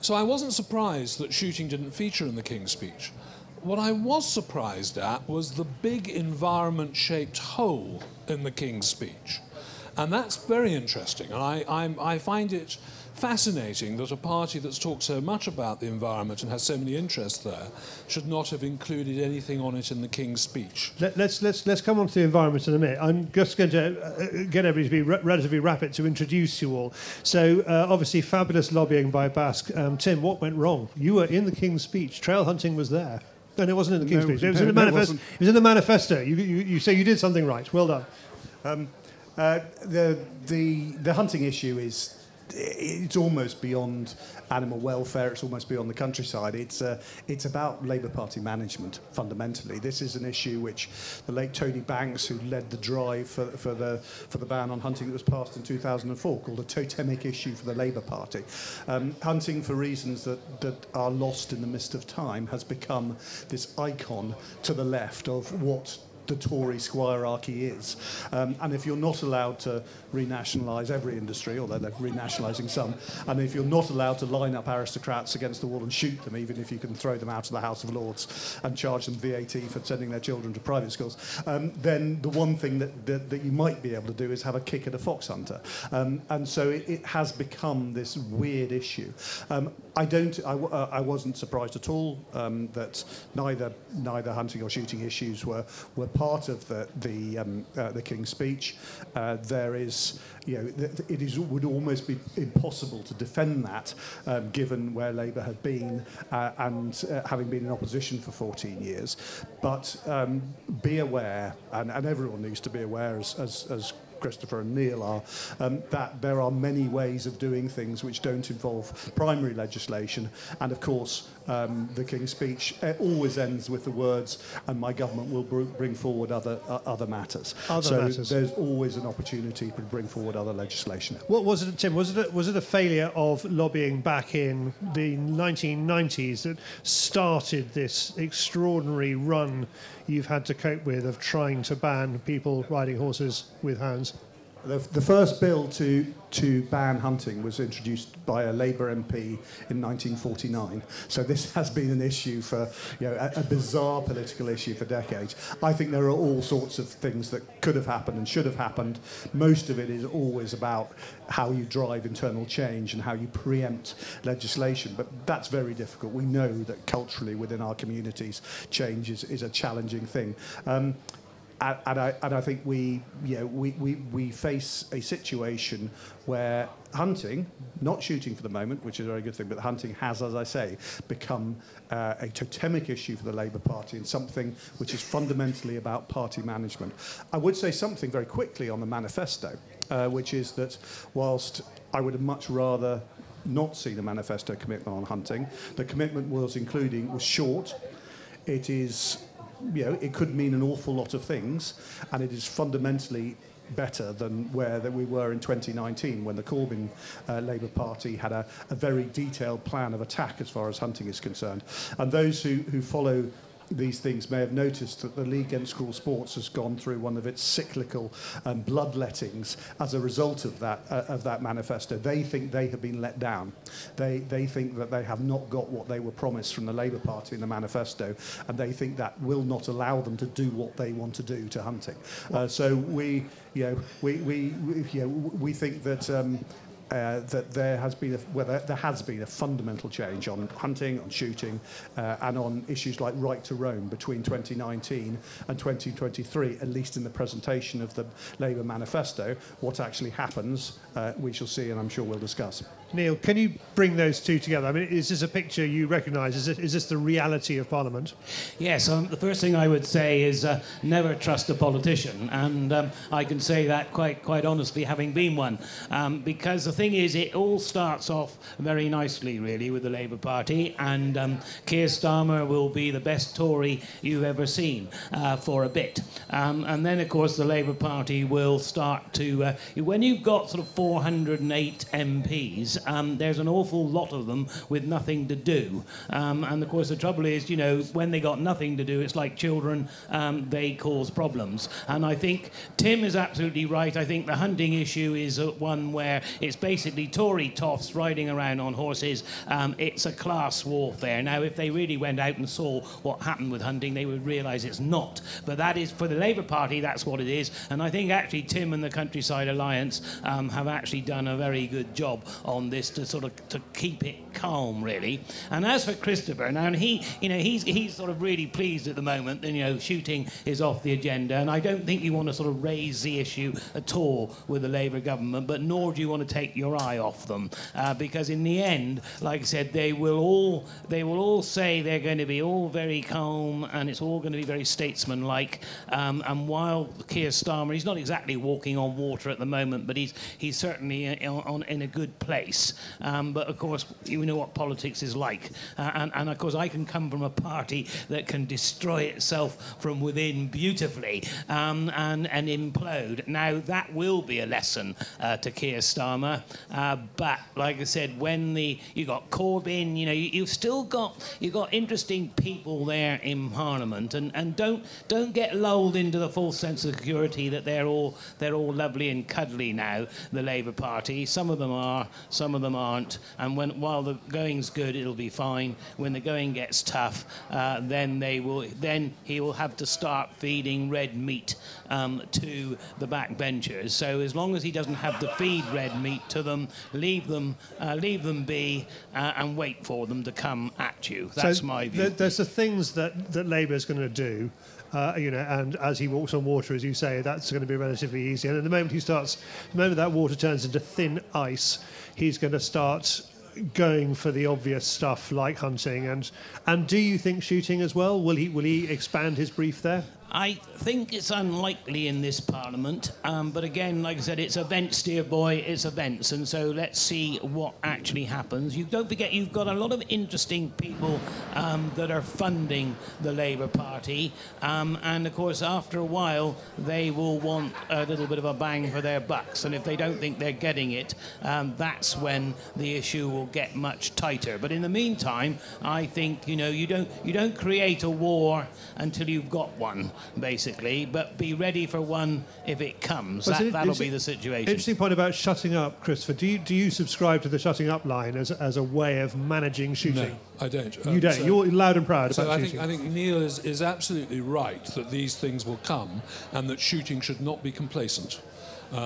So I wasn't surprised that shooting didn't feature in the King's Speech. What I was surprised at was the big environment-shaped hole in the King's Speech. And that's very interesting. And I find it fascinating that a party that's talked so much about the environment and has so many interests there should not have included anything on it in the King's Speech. Let's come on to the environment in a minute. I'm just going to get everybody to be relatively rapid to introduce you all. So obviously fabulous lobbying by BASC. Tim, what went wrong? You were in the King's Speech. Trail hunting was there. No, it wasn't in the King's Speech. It was in the manifesto. It was in the manifesto. You say you did something right. Well done. The hunting issue it's almost beyond animal welfare. It's almost beyond the countryside. It's about Labour Party management fundamentally. This is an issue which the late Tony Banks, who led the drive for the ban on hunting that was passed in 2004, called a totemic issue for the Labour Party. Hunting, for reasons that are lost in the mist of time, has become this icon to the left of what the Tory squirearchy is. And if you're not allowed to renationalise every industry, although they're renationalising some, and if you're not allowed to line up aristocrats against the wall and shoot them, even if you can throw them out of the House of Lords and charge them VAT for sending their children to private schools, then the one thing that you might be able to do is have a kick at a fox hunter. And so it has become this weird issue. I wasn't surprised at all that neither hunting or shooting issues were part of the King's Speech. There is, would almost be impossible to defend that, given where Labour had been and having been in opposition for 14 years. But be aware, and everyone needs to be aware, as Christopher and Neil are, that there are many ways of doing things which don't involve primary legislation. And of course, the King's Speech always ends with the words, and my government will bring forward other matters. There's always an opportunity to bring forward other legislation. What was it, Tim? Was it a failure of lobbying back in the 1990s that started this extraordinary run you've had to cope with of trying to ban people riding horses with hounds? The first bill to ban hunting was introduced by a Labour MP in 1949. So this has been an issue for, a bizarre political issue for decades. I think there are all sorts of things that could have happened and should have happened. Most of it is always about how you drive internal change and how you preempt legislation. But that's very difficult. We know that culturally within our communities, change is a challenging thing. And I think we face a situation where hunting, not shooting for the moment, which is a very good thing, but hunting has, as I say, become a totemic issue for the Labour Party and something which is fundamentally about party management. I would say something very quickly on the manifesto, which is that whilst I would have much rather not seen a manifesto commitment on hunting, the commitment was short. It is... it could mean an awful lot of things, and it is fundamentally better than where we were in 2019 when the Corbyn Labour Party had a very detailed plan of attack as far as hunting is concerned. And those who follow these things may have noticed that the League Against Cruel Sports has gone through one of its cyclical bloodlettings as a result of that manifesto. They think they have been let down. They think that they have not got what they were promised from the Labour Party in the manifesto, and they think that will not allow them to do what they want to do to hunting. So we think that. That there has been a fundamental change on hunting, on shooting, and on issues like right to roam between 2019 and 2023, at least in the presentation of the Labour manifesto. What actually happens, we shall see, and I'm sure we'll discuss. Neil, can you bring those two together? I mean, is this a picture you recognise? Is this the reality of Parliament? Yes, the first thing I would say is never trust a politician, and I can say that quite honestly, having been one, because the thing is, it all starts off very nicely, really, with the Labour Party, and Keir Starmer will be the best Tory you've ever seen for a bit. And then, of course, the Labour Party will start to... when you've got sort of 408 MPs there's an awful lot of them with nothing to do. And of course the trouble is, you know, when they got nothing to do, it's like children, they cause problems. And I think Tim is absolutely right. I think the hunting issue is one where it's basically Tory toffs riding around on horses. It's a class warfare. Now, if they really went out and saw what happened with hunting, they would realise it's not. But that is, for the Labour Party, that's what it is. And I think actually Tim and the Countryside Alliance have actually done a very good job on this to sort of to keep it calm, really. And as for Christopher, now he's sort of really pleased at the moment that, you know, shooting is off the agenda. And I don't think you want to sort of raise the issue at all with the Labour government, but nor do you want to take your eye off them, because in the end, like I said, they will all say they're going to be all very calm and it's all going to be very statesman-like. And while Keir Starmer, he's not exactly walking on water at the moment, but he's certainly in a good place. But of course, you know what politics is like, and of course, I can come from a party that can destroy itself from within beautifully and implode. Now that will be a lesson to Keir Starmer. But like I said, when you got Corbyn, you know, you've got interesting people there in Parliament, and don't get lulled into the false sense of security that they're all lovely and cuddly now. The Labour Party, some of them are, some of them aren't. And while the going's good, it'll be fine. When the going gets tough, then he will have to start feeding red meat to the backbenchers. So as long as he doesn't have to feed red meat to them, leave them be, and wait for them to come at you. That's my view. There's the things that Labour's going to do, you know, and as he walks on water, as you say, that's going to be relatively easy. And at the moment that water turns into thin ice, he's going to start going for the obvious stuff like hunting. And do you think shooting as well? Will he expand his brief there? I think it's unlikely in this Parliament, but again, like I said, it's events, dear boy, it's events, and so let's see what actually happens. You don't forget, you've got a lot of interesting people that are funding the Labour Party, and of course, after a while, they will want a little bit of a bang for their bucks, and if they don't think they're getting it, that's when the issue will get much tighter. But in the meantime, I think, you know, you don't create a war until you've got one, basically, but be ready for one if it comes. That'll be the situation. Interesting point about shutting up, Christopher. Do you subscribe to the shutting up line as a way of managing shooting? No, I don't. You don't. You're loud and proud about shooting. shooting. I think Neil is absolutely right that these things will come and that shooting should not be complacent.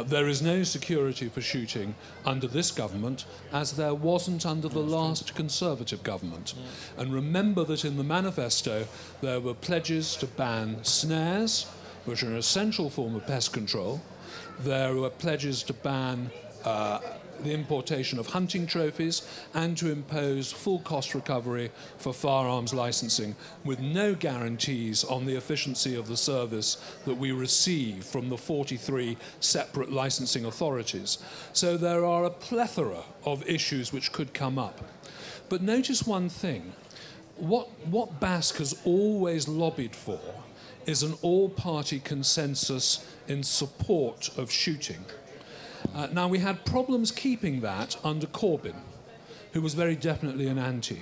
There is no security for shooting under this government, as there wasn't under the last Conservative government. Yeah. And remember that in the manifesto there were pledges to ban snares, which are an essential form of pest control. There were pledges to ban the importation of hunting trophies and to impose full cost recovery for firearms licensing, with no guarantees on the efficiency of the service that we receive from the 43 separate licensing authorities. So there are a plethora of issues which could come up. But notice one thing. What BASC has always lobbied for is an all-party consensus in support of shooting. Now, we had problems keeping that under Corbyn, who was very definitely an anti.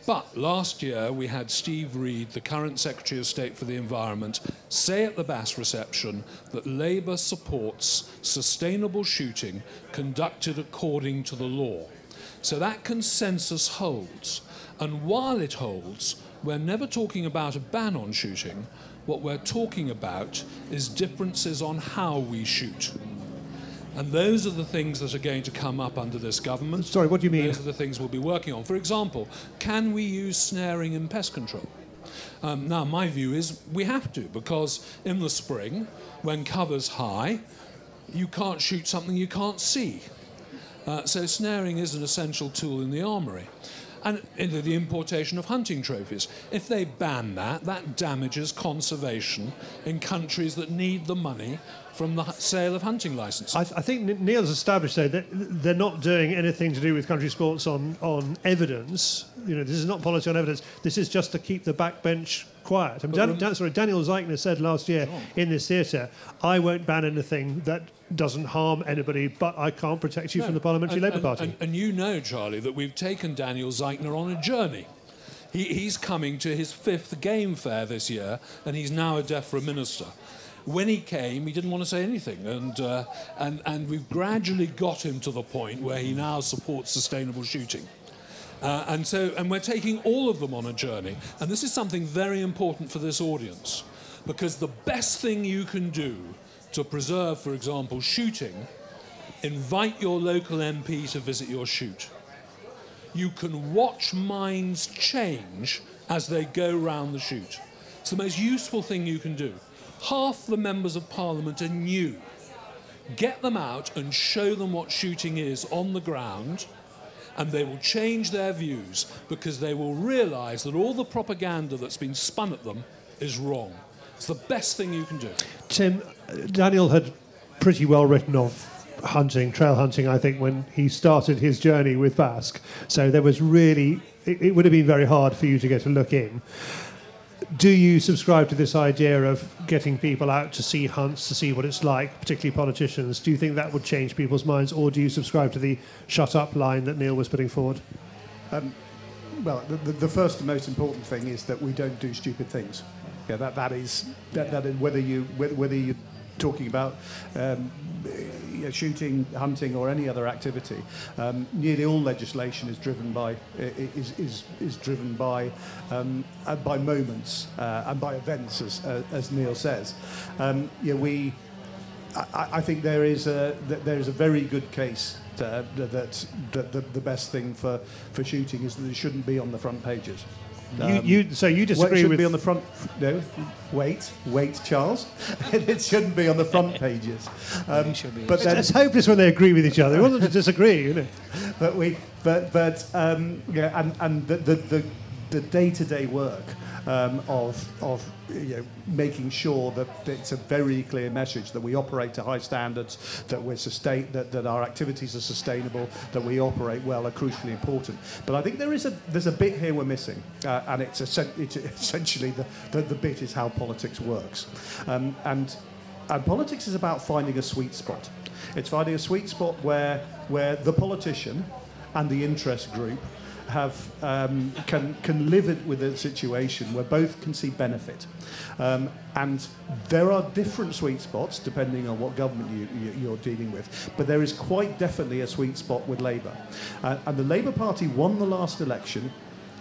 But last year, we had Steve Reed, the current Secretary of State for the Environment, say at the BASC reception that Labour supports sustainable shooting conducted according to the law. So that consensus holds. And while it holds, we're never talking about a ban on shooting. What we're talking about is differences on how we shoot. And those are the things that are going to come up under this government. Sorry, what do you mean? Those are the things we'll be working on. For example, can we use snaring in pest control? Now, my view is we have to, because in the spring, when cover's high, you can't shoot something you can't see. So snaring is an essential tool in the armoury. And into the importation of hunting trophies. If they ban that, that damages conservation in countries that need the money from the sale of hunting licences. I think Neil's established, though, that they're not doing anything to do with country sports on evidence. this is not policy on evidence. This is just to keep the backbench quiet. I mean, Daniel Zeichner said last year in this theatre, I won't ban anything that doesn't harm anybody, but I can't protect you from the Parliamentary Labour Party. And you know, Charlie, that we've taken Daniel Zeichner on a journey. He's coming to his 5th game fair this year, and he's now a DEFRA minister. When he came, he didn't want to say anything, and we've gradually got him to the point where he now supports sustainable shooting. And we're taking all of them on a journey. And this is something very important for this audience, because the best thing you can do to preserve, for example, shooting, invite your local MP to visit your shoot. You can watch minds change as they go round the shoot. It's the most useful thing you can do. Half the members of Parliament are new. Get them out and show them what shooting is on the ground, and they will change their views, because they will realise that all the propaganda that's been spun at them is wrong. It's the best thing you can do. Tim, Daniel had pretty well written off trail hunting, I think, when he started his journey with BASC. So there was really, it would have been very hard for you to get a look in. Do you subscribe to this idea of getting people out to see hunts, to see what it's like, particularly politicians? Do you think that would change people's minds, or do you subscribe to the shut up line that Neil was putting forward? Well, the first and most important thing is that we don't do stupid things. Yeah, that is whether you're talking about shooting, hunting, or any other activity. Nearly all legislation is driven by moments and by events, as Neil says. I think there is a very good case that the best thing for shooting is that it shouldn't be on the front pages. So you disagree it should with... be on the front... No, wait, Charles. It shouldn't be on the front pages. But it's hopeless when they agree with each other. We want them to disagree, you know. The day-to-day work of making sure that it's a very clear message that we operate to high standards, that that our activities are sustainable, that we operate well, are crucially important. But I think there's a bit here we're missing, and it's essentially the bit is how politics works, and politics is about finding a sweet spot. It's finding a sweet spot where the politician and the interest group can live with a situation where both can see benefit, and there are different sweet spots depending on what government you're dealing with, but there is quite definitely a sweet spot with Labour, and the Labour Party won the last election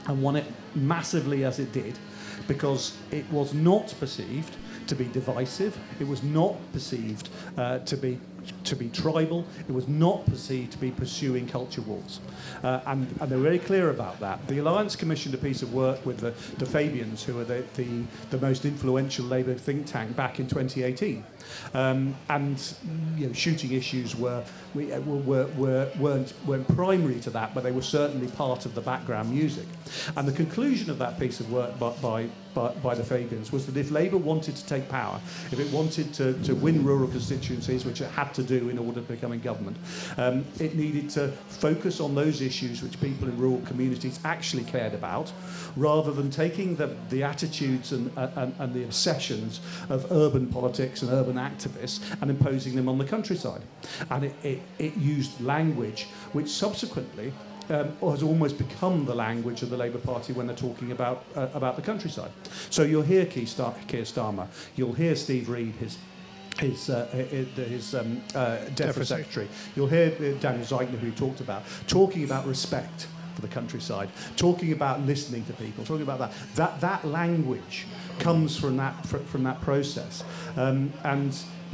and won it massively as it did, because it was not perceived to be divisive, it was not perceived to be tribal, it was not perceived to be pursuing culture wars. And they were very clear about that. The Alliance commissioned a piece of work with the Fabians, who are the most influential Labour think tank, back in 2018. And shooting issues weren't primary to that, but they were certainly part of the background music. And the conclusion of that piece of work by the Fabians was that if Labour wanted to take power, if it wanted to win rural constituencies, which it had to do in order to become in government, it needed to focus on those issues which people in rural communities actually cared about, rather than taking the attitudes and the obsessions of urban politics and urban activists and imposing them on the countryside. And it used language which subsequently has almost become the language of the Labour Party when they're talking about the countryside. So you'll hear Keir Starmer, you'll hear Steve Reid, his DEFRA secretary, you'll hear Daniel Zeichner, who we talked about, talking about respect for the countryside, talking about listening to people, talking about that language comes from that process. And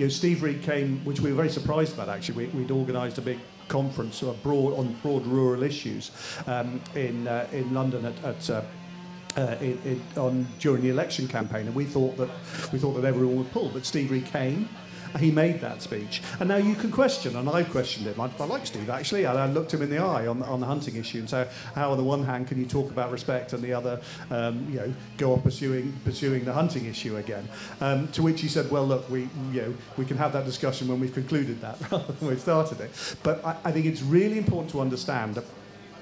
Steve Reid came, which we were very surprised about actually. We'd organised a big conference on broad rural issues in London during the election campaign, and we thought that everyone would pull, but Steve Reid came. He made that speech, and now you can question, and I questioned him. I like Steve actually, and I looked him in the eye on the hunting issue, and so how on the one hand can you talk about respect, and the other, go on pursuing the hunting issue again? To which he said, well, look, we can have that discussion when we've concluded that, rather than we've started it. But I think it's really important to understand that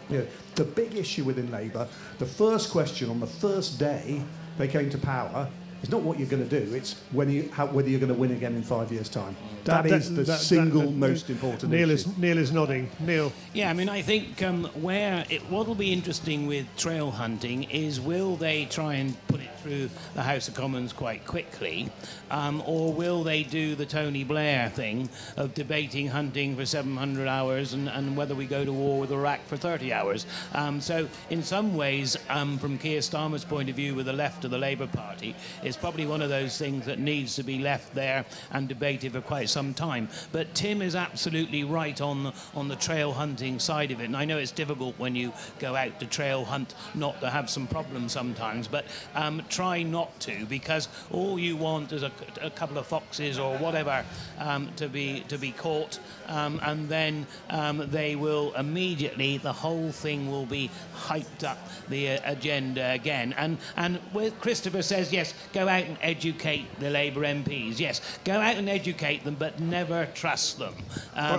You know, the big issue within Labour, the first question on the first day they came to power, is not what you're going to do, it's whether you're going to win again in 5 years' time. That is the single most important issue. Neil is nodding. Neil? Yeah, I mean, I think what will be interesting with trail hunting is, will they try and put it through the House of Commons quite quickly, or will they do the Tony Blair thing of debating hunting for 700 hours and whether we go to war with Iraq for 30 hours? So in some ways, from Keir Starmer's point of view with the left of the Labour Party, it's probably one of those things that needs to be left there and debated for quite some time. But Tim is absolutely right on the trail hunting side of it. And I know it's difficult when you go out to trail hunt not to have some problems sometimes, but try not to, because all you want is a couple of foxes or whatever to be caught, and then they will immediately, the whole thing will be hyped up the agenda again. And where Christopher says, yes, go out and educate the Labour MPs. Yes, go out and educate them, but never trust them.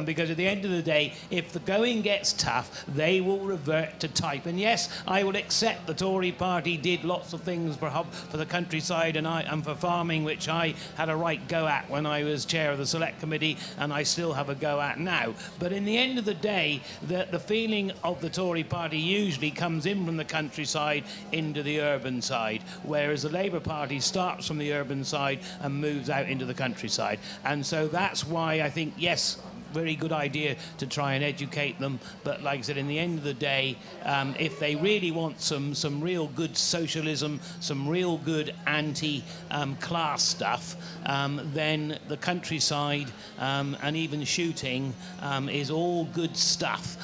Because at the end of the day, if the going gets tough, they will revert to type. And yes, I will accept the Tory party did lots of things for the countryside and for farming, which I had a right go at when I was chair of the Select Committee, and I still have a go at now. But in the end of the day, the feeling of the Tory party usually comes in from the countryside into the urban side, whereas the Labour Party starts from the urban side and moves out into the countryside. And so that's why I think, yes, very good idea to try and educate them, but like I said, in the end of the day, if they really want some real good socialism, some real good anti-class stuff, then the countryside and even shooting is all good stuff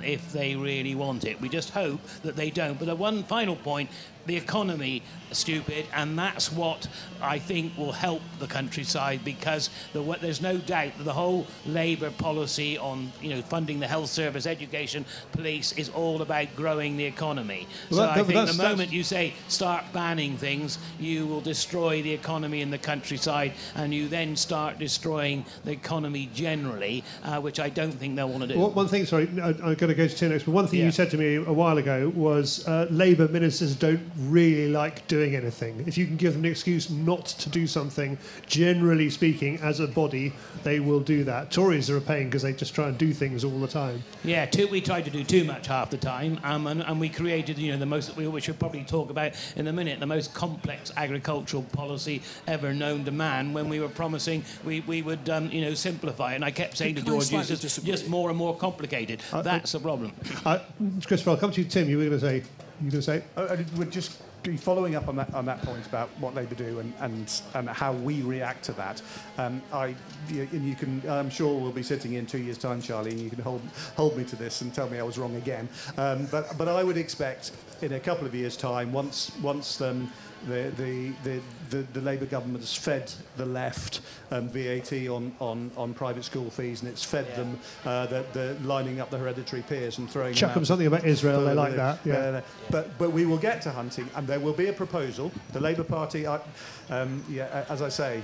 if they really want it. We just hope that they don't. But one final point, the economy, stupid, and that's what I think will help the countryside, because there's no doubt that the whole Labour policy on funding the health service, education, police is all about growing the economy. So I think the moment you say start banning things, you will destroy the economy in the countryside, and you then start destroying the economy generally, which I don't think they'll want to do. Well, one thing, sorry, I'm going to go to Tim next, but one thing you said to me a while ago was Labour ministers don't really like doing anything. If you can give them an excuse not to do something, generally speaking, as a body, they will do that. Tories are a pain because they just try and do things all the time. Yeah, we tried to do too much half the time, and we created, the most, we should probably talk about in a minute, the most complex agricultural policy ever known to man, when we were promising we would, simplify it. And I kept saying to George, it's just more and more complicated. That's the problem. Christopher, I'll come to you, Tim. You were going to say? We're just following up on that point about what Labour do and how we react to that. You can, I'm sure we'll be sitting in 2 years' time, Charlie, and you can hold me to this and tell me I was wrong again. But I would expect in a couple of years' time, once the Labour government has fed the left VAT on private school fees, and it's fed them the lining up the hereditary peers and throwing chuck them something about Israel, they like that. Yeah. But we will get to hunting, and there will be a proposal. The Labour Party, as I say,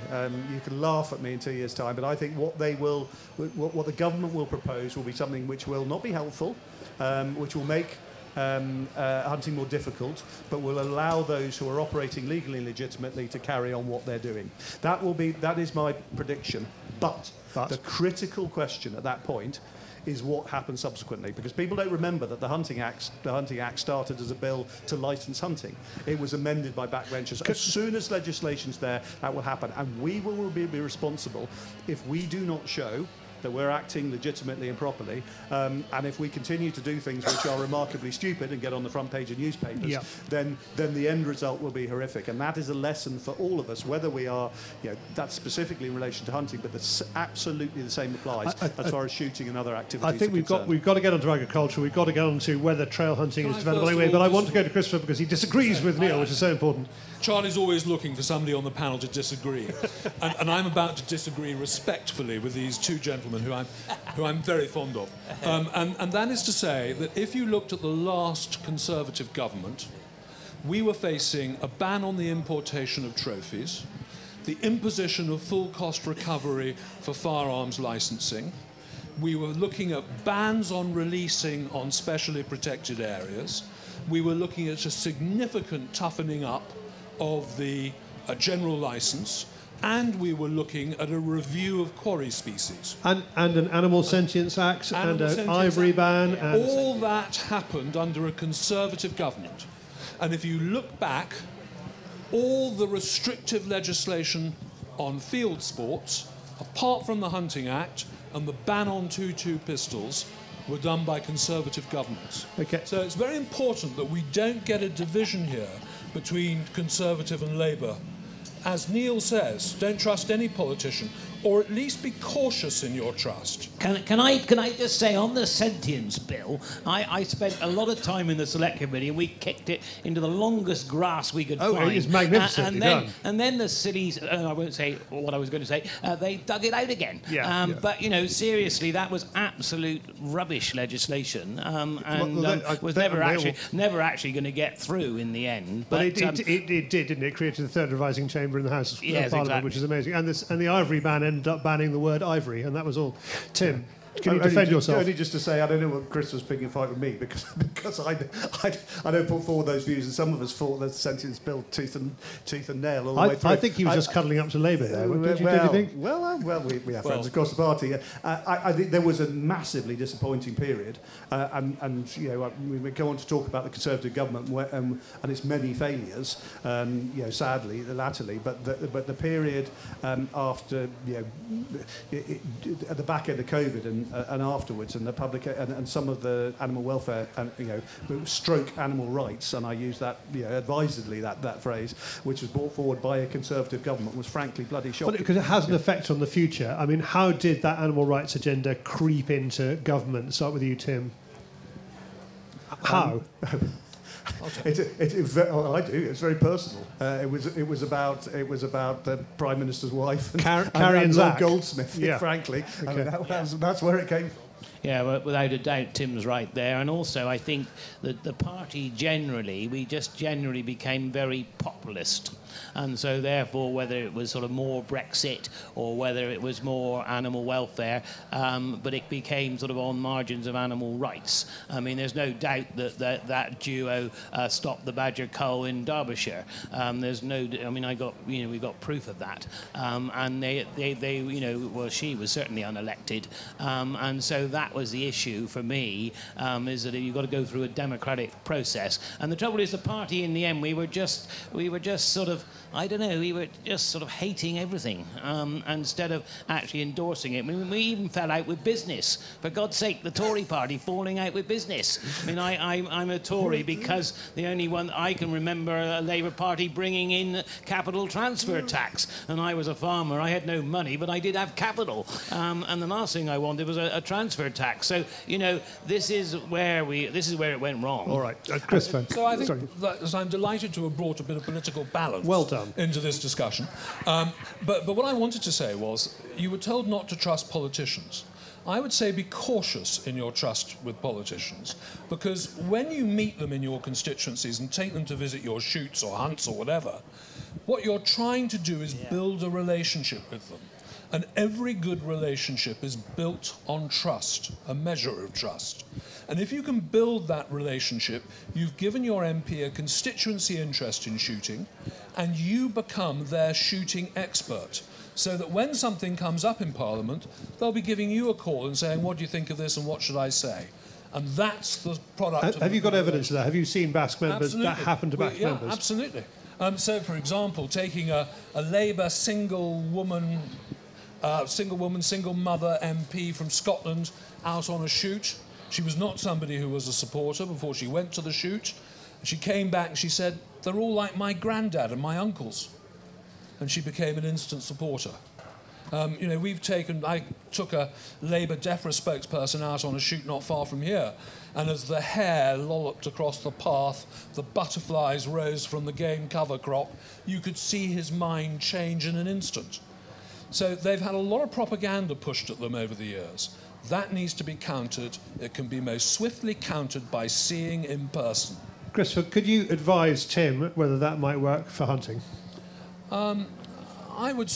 you can laugh at me in 2 years' time, but I think what the government will propose will be something which will not be helpful, which will make hunting more difficult, but will allow those who are operating legally and legitimately to carry on what they're doing. That is my prediction. But the critical question at that point is what happens subsequently, because people don't remember that the Hunting Act started as a bill to licence hunting. It was amended by backbenchers. As soon as legislation's there, that will happen, and we will be responsible if we do not show that we're acting legitimately and properly, and if we continue to do things which are remarkably stupid and get on the front page of newspapers, then the end result will be horrific. And that is a lesson for all of us, whether we are, that's specifically in relation to hunting, but absolutely the same applies as far as shooting and other activities. I think we've got to get onto agriculture. We've got to get onto whether trail hunting is developed anyway. But I want to go to Christopher because he disagrees with Neil, which is so important. Charlie's always looking for somebody on the panel to disagree, and I'm about to disagree respectfully with these two gentlemen who I'm very fond of, and that is to say that if you looked at the last Conservative government, we were facing a ban on the importation of trophies, the imposition of full cost recovery for firearms licensing, We were looking at bans on releasing on specially protected areas. We were looking at a significant toughening up of the general licence, and we were looking at a review of quarry species. And an Animal Sentience Act and an ivory ban. And all that happened under a Conservative government. And if you look back, all the restrictive legislation on field sports, apart from the Hunting Act and the ban on 2.2 pistols, were done by Conservative governments. Okay. So it's very important that we don't get a division here between Conservative and Labour. As Neil says, don't trust any politician, or at least be cautious in your trust. Can I just say, on the sentience bill, I spent a lot of time in the select committee and we kicked it into the longest grass we could find. Oh, it is magnificently done. And then the sillies, I won't say what I was going to say, they dug it out again. Yeah. But, you know, seriously, that was absolute rubbish legislation was never actually going to get through in the end. But it did, didn't it? It created the third revising chamber in the House of Parliament, exactly. Which is amazing. And the ivory ban ended up banning the word ivory, and that was all. Tim, can you defend yourself? Only just to say, I don't know what Chris was picking a fight with me, because I don't put forward those views, and some of us fought the sentence bill tooth and nail all the way through. I think he was just cuddling up to Labour there. Don't you think? Well, we have friends across the party. I think there was a massively disappointing period, and you know, we go on to talk about the Conservative government and its many failures. You know, sadly, latterly, but the period after, you know, at the back end of COVID and afterwards, and the public and some of the animal welfare and, you know, stroke animal rights, and I use that, you know, advisedly, that phrase, which was brought forward by a Conservative government, was frankly bloody shocking. Because it has an effect on the future. I mean, how did that animal rights agenda creep into government? Start with you, Tim. How? I do. It's very personal. It was about the Prime Minister's wife and Lord Goldsmith. Yeah. Frankly, okay. That's where it came from. Yeah, well, without a doubt, Tim's right there. And also, I think that the party generally became very populist. And so, therefore, whether it was sort of more Brexit or whether it was more animal welfare, but it became sort of on margins of animal rights. I mean, there's no doubt that duo stopped the badger cull in Derbyshire. There's no, I mean, we got proof of that. And they, you know, well, she was certainly unelected, and so that was the issue for me, is that you've got to go through a democratic process. And the trouble is, the party in the end, we were just sort of, I don't know, we were just sort of hating everything, instead of actually endorsing it. I mean, we even fell out with business. For God's sake, the Tory party falling out with business. I mean, I'm a Tory because the only one I can remember a Labour Party bringing in capital transfer tax. And I was a farmer. I had no money, but I did have capital. And the last thing I wanted was a transfer tax. So, you know, this is where it went wrong. All right, Christopher. So I think that I'm delighted to have brought a bit of political balance into this discussion. But what I wanted to say was, you were told not to trust politicians. I would say be cautious in your trust with politicians, because when you meet them in your constituencies and take them to visit your shoots or hunts or whatever, what you're trying to do is build a relationship with them. And every good relationship is built on trust, a measure of trust. And if you can build that relationship, you've given your MP a constituency interest in shooting, and you become their shooting expert. So that when something comes up in Parliament, they'll be giving you a call and saying, what do you think of this and what should I say? And that's the product. Have you got evidence of that? Have you seen BASC members Absolutely. that happened to BASC members? Yeah, absolutely. So, for example, taking a Labour single woman, single mother MP from Scotland out on a shoot. She was not somebody who was a supporter before she went to the shoot. She came back and she said, they're all like my granddad and my uncles. And she became an instant supporter. You know, I took a Labour DEFRA spokesperson out on a shoot not far from here, and as the hare lolloped across the path, the butterflies rose from the game cover crop, you could see his mind change in an instant. So they've had a lot of propaganda pushed at them over the years. That needs to be countered. It can be most swiftly countered by seeing in person. Christopher, could you advise Tim whether that might work for hunting? I would.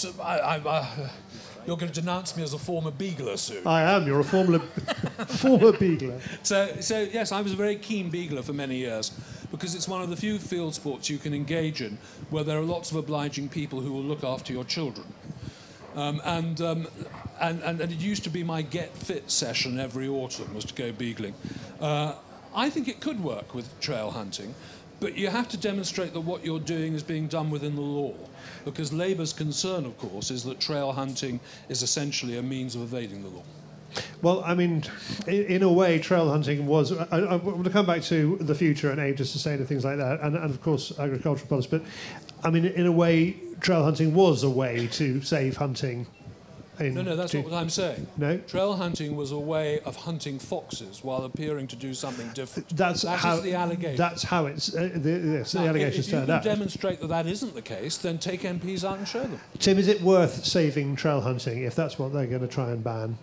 You're going to denounce me as a former beagler soon. I am. You're a former beagler. So yes, I was a very keen beagler for many years, because it's one of the few field sports you can engage in where there are lots of obliging people who will look after your children. And it used to be my Get Fit session every autumn, was to go beagling. I think it could work with trail hunting, but you have to demonstrate that what you're doing is being done within the law, because Labour's concern, of course, is that trail hunting is essentially a means of evading the law. Well, I mean, in a way, trail hunting was... I want to come back to the future and aim to sustain and things like that, and of course, agricultural policy, but, I mean, in a way, trail hunting was a way to save hunting. No, that's not what I'm saying. No? Trail hunting was a way of hunting foxes while appearing to do something different. That is the allegation. That's how it's... the allegations turned out. If you can demonstrate that that isn't the case, then take MPs out and show them. Tim, is it worth saving trail hunting if that's what they're going to try and ban?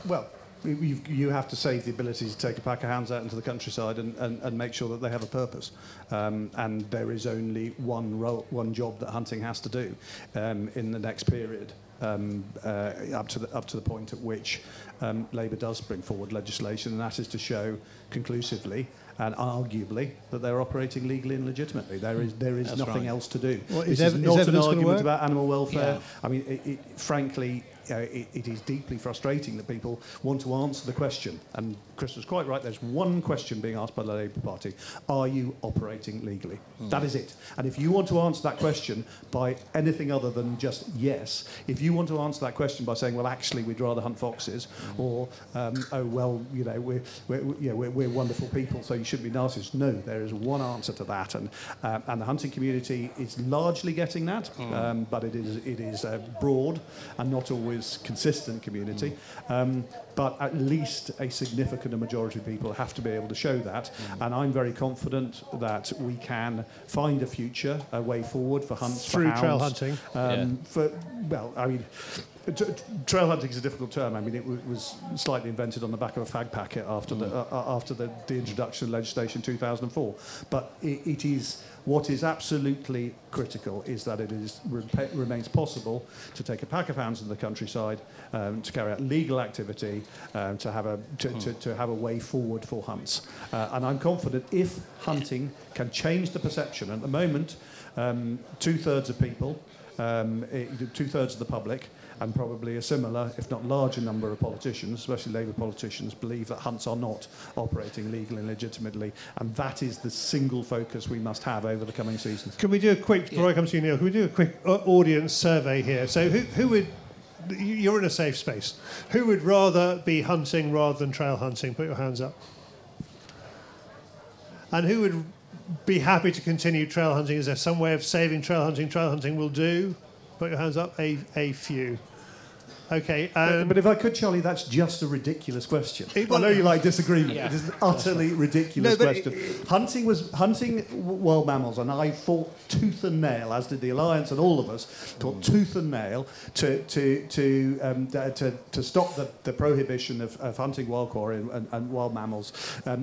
Well, you have to save the ability to take a pack of hounds out into the countryside and make sure that they have a purpose. And there is only one job that hunting has to do in the next period. Up to the point at which Labour does bring forward legislation, and that is to show conclusively and arguably that they're operating legally and legitimately. There is nothing else to do. Well, this is not an argument about animal welfare. Yeah. I mean, frankly, it is deeply frustrating that people want to answer the question. And Chris was quite right. There's one question being asked by the Labour Party: are you operating legally? That is it. And if you want to answer that question by anything other than just yes, if you want to answer that question by saying, well, actually, we'd rather hunt foxes, or oh well, you know, we're wonderful people, so you shouldn't be narcissists. No, there is one answer to that, and the hunting community is largely getting that, but it is a broad and not always consistent community. But at least a significant majority of people have to be able to show that, and I'm very confident that we can find a future, a way forward for hunts through for hounds. trail hunting. Trail hunting is a difficult term. I mean, it was slightly invented on the back of a fag packet after the introduction of legislation in 2004. But it is, what is absolutely critical is that it remains possible to take a pack of hounds in the countryside, to carry out legal activity, to have a way forward for hunts. And I'm confident if hunting can change the perception. At the moment, 2/3 of people, 2/3 of the public, and probably a similar, if not larger number of politicians, especially Labour politicians, believe that hunts are not operating legally and legitimately, and that is the single focus we must have over the coming seasons. Can we do a quick, before I come to you, Neil, can we do a quick audience survey here? So who would, you're in a safe space, who would rather be hunting rather than trail hunting? Put your hands up. And who would be happy to continue trail hunting? Is there some way of saving trail hunting? Trail hunting will do. Put your hands up. A few. Okay. But if I could, Charlie, that's just a ridiculous question. I know you like disagreement. Yeah. It is an utterly ridiculous question. Hunting wild mammals, and I fought tooth and nail, as did the Alliance and all of us, fought tooth and nail to stop the prohibition of hunting wild boar and wild mammals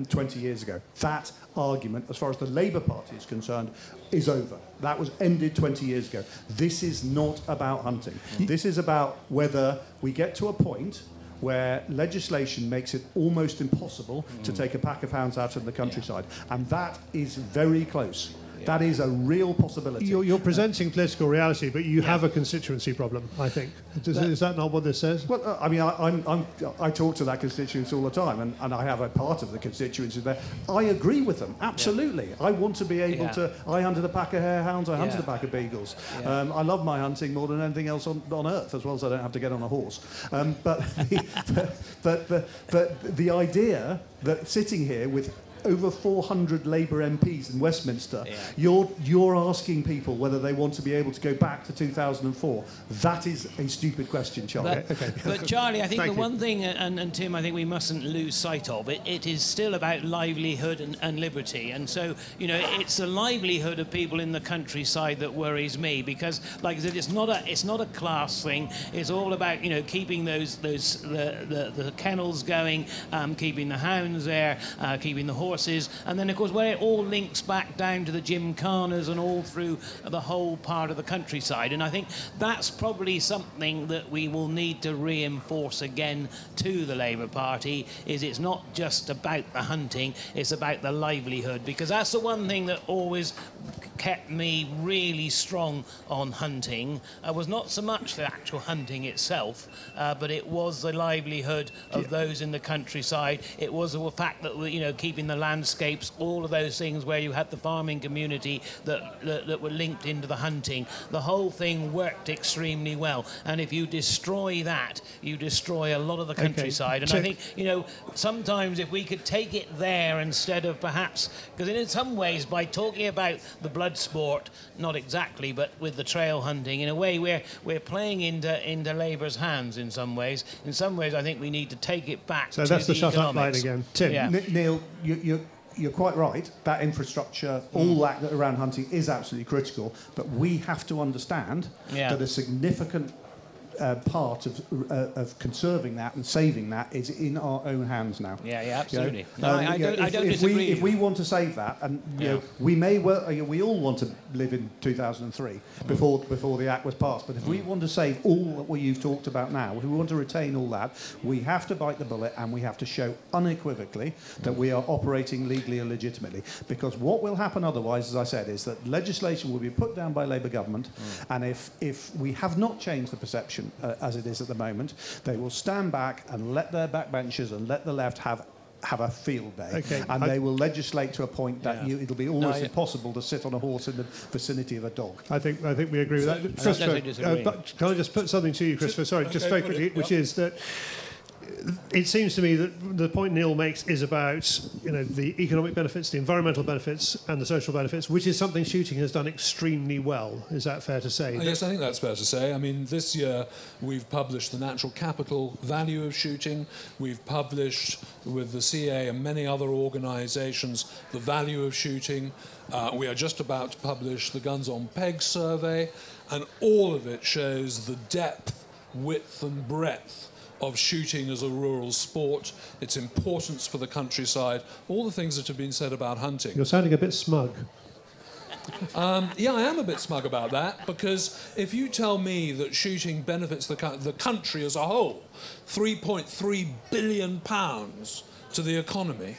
20 years ago. That argument, as far as the Labour Party is concerned, is over. That was ended 20 years ago. This is not about hunting. This is about whether we get to a point where legislation makes it almost impossible to take a pack of hounds out in the countryside. And that is very close. That is a real possibility. You're presenting political reality, but you have a constituency problem, I think. Is that not what this says? Well, I mean, I talk to that constituency all the time, and I have a part of the constituency there. I agree with them, absolutely. I want to be able to... I hunted a pack of harehounds, I hunted a pack of beagles. I love my hunting more than anything else on earth, as well as I don't have to get on a horse. But the idea that sitting here with over 400 Labour MPs in Westminster, you're asking people whether they want to be able to go back to 2004. That is a stupid question, Charlie. But Charlie, I think the one thing, and Tim, I think we mustn't lose sight of, it is still about livelihood and liberty. And so, you know, it's the livelihood of people in the countryside that worries me, because, like I said, it's not a class thing. It's all about, you know, keeping the kennels going, keeping the hounds there, keeping the horses horses, and then of course where it all links back down to the gymkhanas and all through the whole part of the countryside. And I think that's probably something that we will need to reinforce again to the Labour Party, is it's not just about the hunting, it's about the livelihood, because that's the one thing that always kept me really strong on hunting. Was not so much the actual hunting itself, but it was the livelihood of those in the countryside. It was the fact that, you know, keeping the landscapes, all of those things where you had the farming community that were linked into the hunting. The whole thing worked extremely well, and if you destroy that, you destroy a lot of the countryside. And I think, you know, sometimes if we could take it there instead of perhaps, because in some ways by talking about the blood sport, not exactly, but with the trail hunting, in a way we're playing into Labour's hands in some ways. In some ways I think we need to take it back to the economics. So that's the shut up line again. Tim. Yeah. Neil, you're quite right. That infrastructure, all that around hunting is absolutely critical, but we have to understand that a significant part of conserving that and saving that is in our own hands now. Yeah, absolutely. You know? I don't disagree. If we want to save that, and you know, we may well, we all want to live in 2003 before the Act was passed. But if we want to save all that you've talked about now, if we want to retain all that, we have to bite the bullet and we have to show unequivocally that we are operating legally and legitimately. Because what will happen otherwise, as I said, is that legislation will be put down by Labour government, and if we have not changed the perception as it is at the moment, they will stand back and let their backbenchers and let the left have a field day, and they will legislate to a point that it'll be almost impossible to sit on a horse in the vicinity of a dog. I think we agree with that. Christopher, can I just put something to you, Christopher? Sorry, just very quickly, which is that it seems to me that the point Neil makes is about, you know, the economic benefits, the environmental benefits, and the social benefits, which is something shooting has done extremely well. Is that fair to say? Yes, I think that's fair to say. I mean, this year we've published the natural capital value of shooting. We've published with the CA and many other organisations the value of shooting. We are just about to publish the Guns on Peg survey, and all of it shows the depth, width and breadth of shooting as a rural sport, its importance for the countryside, all the things that have been said about hunting. You're sounding a bit smug. Yeah, I am a bit smug about that, because if you tell me that shooting benefits the country as a whole, £3.3 billion to the economy,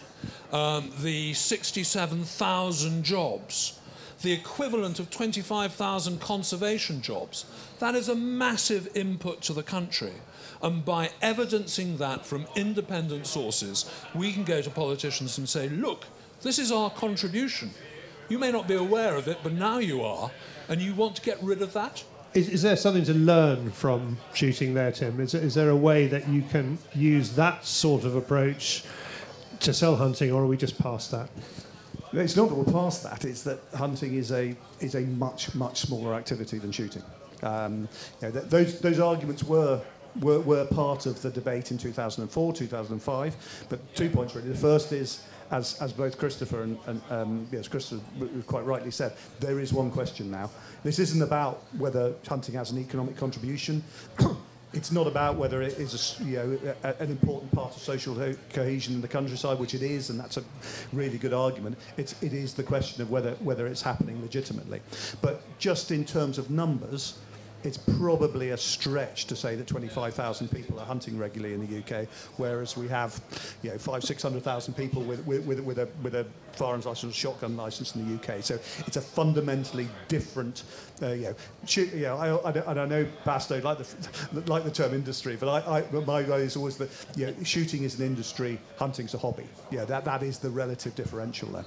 the 67,000 jobs, the equivalent of 25,000 conservation jobs, that is a massive input to the country. And by evidencing that from independent sources, we can go to politicians and say, look, this is our contribution. You may not be aware of it, but now you are, and you want to get rid of that? Is there something to learn from shooting there, Tim? Is there a way that you can use that sort of approach to sell hunting, or are we just past that? It's not that we're past that. It's that hunting is a much, much smaller activity than shooting. You know, those arguments were part of the debate in 2004, 2005. But 2 points really. The first is, as both Christopher and yes, Christopher quite rightly said, there is one question now. This isn't about whether hunting has an economic contribution. It's not about whether it is an important part of social cohesion in the countryside, which it is, and that's a really good argument. It is the question of whether it's happening legitimately. But just in terms of numbers, it's probably a stretch to say that 25,000 people are hunting regularly in the UK, whereas we have, 500,000-600,000 people with a firearms license, shotgun license in the UK. So it's a fundamentally different. I know BASC don't like the term industry, but my way is always that shooting is an industry, hunting's a hobby. Yeah, that is the relative differential there.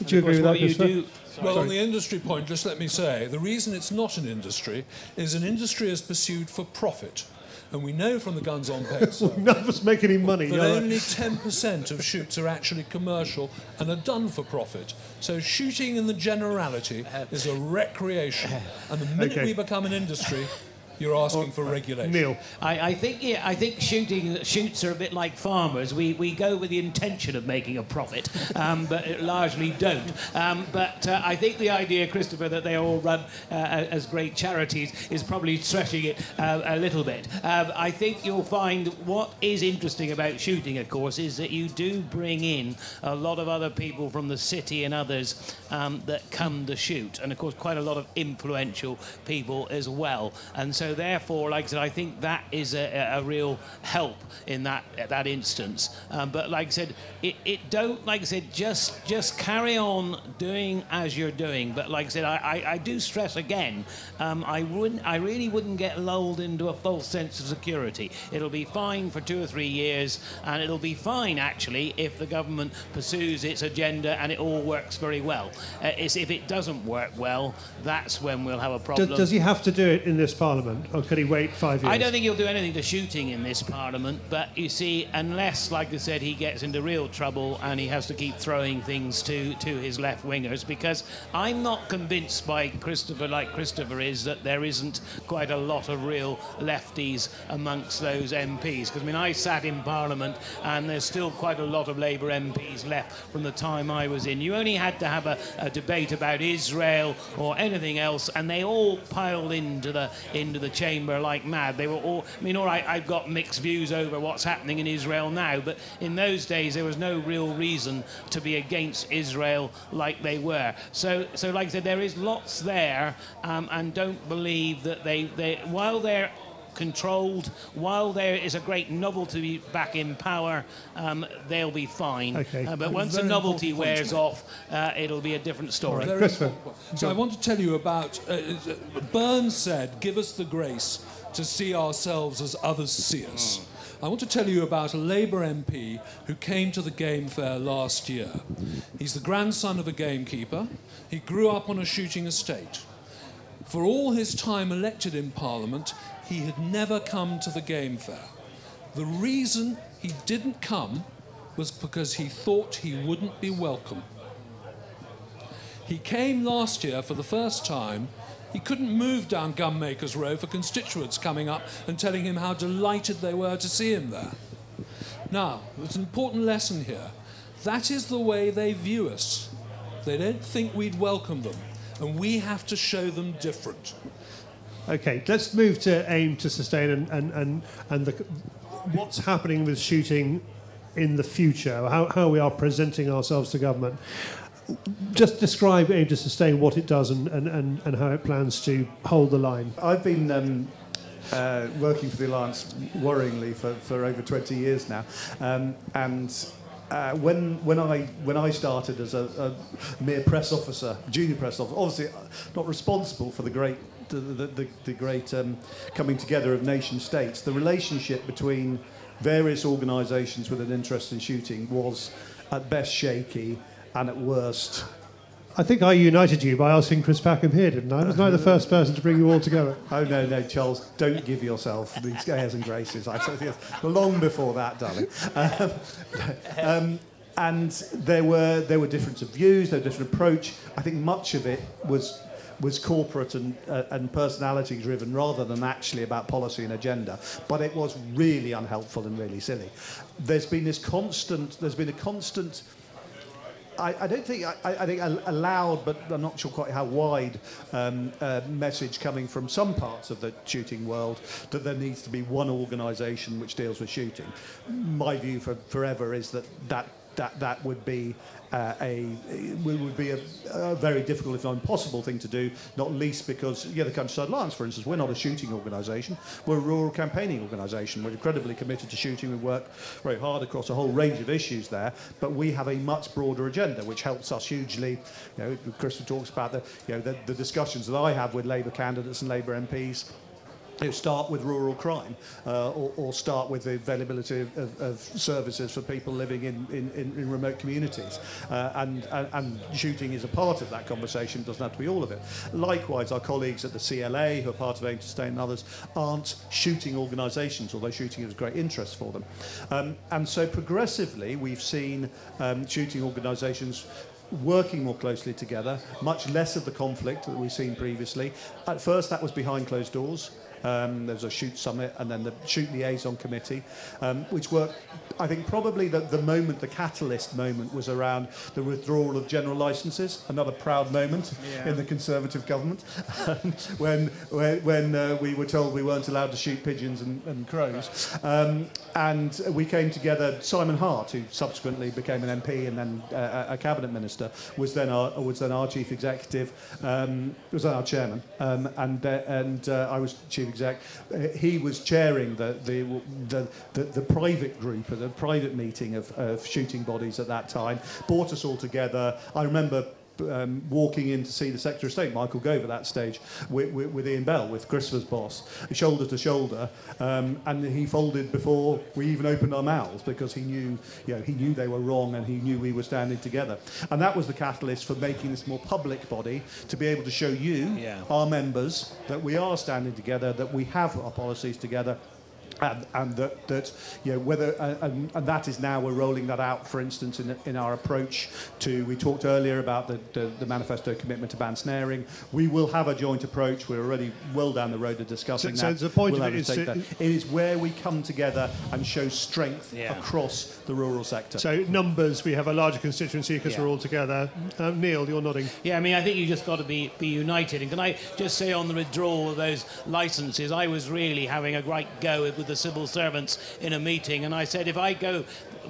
Do you agree with that, Christopher? Well, on the industry point, just let me say, the reason it's not an industry is an industry is pursued for profit. And we know from the Guns on Peg none of us make any money. That only 10% of shoots are actually commercial and are done for profit. So shooting in the generality is a recreation. And the minute we become an industry, you're asking for regulation. Neil. I think shoots are a bit like farmers. We go with the intention of making a profit, but it largely don't. But I think the idea, Christopher, that they all run as great charities is probably stretching it a little bit. I think you'll find what is interesting about shooting, of course, is that you do bring in a lot of other people from the city and others that come to shoot, and of course quite a lot of influential people as well. And so therefore, like I said, I think that is a real help in that instance. But like I said, it don't, like I said, just carry on doing as you're doing. But like I said, I do stress again, I really wouldn't get lulled into a false sense of security. It'll be fine for 2 or 3 years, and it'll be fine actually if the government pursues its agenda and it all works very well. It's if it doesn't work well, that's when we'll have a problem. Does he have to do it in this Parliament, or could he wait 5 years? I don't think he'll do anything to shooting in this Parliament, but you see, unless, like I said, he gets into real trouble and he has to keep throwing things to his left-wingers, because I'm not convinced by Christopher, like Christopher is, that there isn't quite a lot of real lefties amongst those MPs. Because, I mean, I sat in Parliament and there's still quite a lot of Labour MPs left from the time I was in. You only had to have a debate about Israel or anything else, and they all piled into the chamber like mad. They were all, I mean, all right, I've got mixed views over what's happening in Israel now, but in those days there was no real reason to be against Israel like they were. So like I said, there is lots there, and don't believe that they while they're controlled, while there is a great novelty back in power, they'll be fine. Okay. But once the novelty wears off, it'll be a different story. So I want to tell you about, Burns said, give us the grace to see ourselves as others see us. I want to tell you about a Labour MP who came to the Game Fair last year. He's the grandson of a gamekeeper. He grew up on a shooting estate. For all his time elected in Parliament, he had never come to the Game Fair. The reason he didn't come was because he thought he wouldn't be welcome. He came last year for the first time. He couldn't move down Gunmakers Row for constituents coming up and telling him how delighted they were to see him there. Now, there's an important lesson here. That is the way they view us. They don't think we'd welcome them, and we have to show them different. Okay, let's move to aim to sustain and what's happening with shooting in the future, how we are presenting ourselves to government. Just describe aim to sustain, what it does and how it plans to hold the line. I've been working for the Alliance worryingly for over 20 years now, when I started as a mere press officer, junior press officer, obviously not responsible for the great coming together of nation states, the relationship between various organisations with an interest in shooting was at best shaky and at worst. I think I united you by asking Chris Packham here, didn't I? Wasn't I the first person to bring you all together? Oh, no, Charles, don't give yourself these airs and graces. I said yes, long before that, darling. And there were difference of views, there was different approach. I think much of it was corporate and personality driven rather than actually about policy and agenda. But it was really unhelpful and really silly. There's been a constant. I think a loud, but I'm not sure quite how wide, message coming from some parts of the shooting world that there needs to be one organisation which deals with shooting. My view for forever is that would be a very difficult, if not impossible, thing to do. Not least because the Countryside Alliance, for instance, we're not a shooting organisation. We're a rural campaigning organisation. We're incredibly committed to shooting. We work very hard across a whole range of issues there. But we have a much broader agenda, which helps us hugely. Christopher talks about the discussions that I have with Labour candidates and Labour MPs. Start with rural crime, or start with the availability of services for people living in remote communities. And shooting is a part of that conversation, doesn't have to be all of it. Likewise, our colleagues at the CLA, who are part of Aim to Sustain and others, aren't shooting organisations, although shooting is of great interest for them. And so progressively, we've seen shooting organisations working more closely together, much less of the conflict that we've seen previously. At first, that was behind closed doors. There was a shoot summit, and then the shoot liaison committee, which worked. I think probably the catalyst moment was around the withdrawal of general licences, another proud moment in the Conservative government, when we were told we weren't allowed to shoot pigeons and crows. And we came together. Simon Hart, who subsequently became an MP and then a cabinet minister, was then our chief executive, was then our chairman, and I was chief exec. He was chairing the private group, the private meeting of shooting bodies at that time. Brought us all together. I remember walking in to see the Secretary of State, Michael Gove, at that stage, with Ian Bell, with Christopher's boss, shoulder to shoulder, and he folded before we even opened our mouths, because he knew they were wrong, and he knew we were standing together. And that was the catalyst for making this more public body, to be able to show you, our members, that we are standing together, that we have our policies together. And that that is now, we're rolling that out, for instance, in our approach to, we talked earlier about the manifesto commitment to ban snaring. We will have a joint approach. We're already well down the road of discussing that. So the point of it is it is where we come together and show strength across the rural sector. So numbers, we have a larger constituency because we're all together. Neil, you're nodding. Yeah, I mean, I think you just got to be united. And can I just say, on the withdrawal of those licences, I was really having a great go with the civil servants in a meeting, and I said, if I go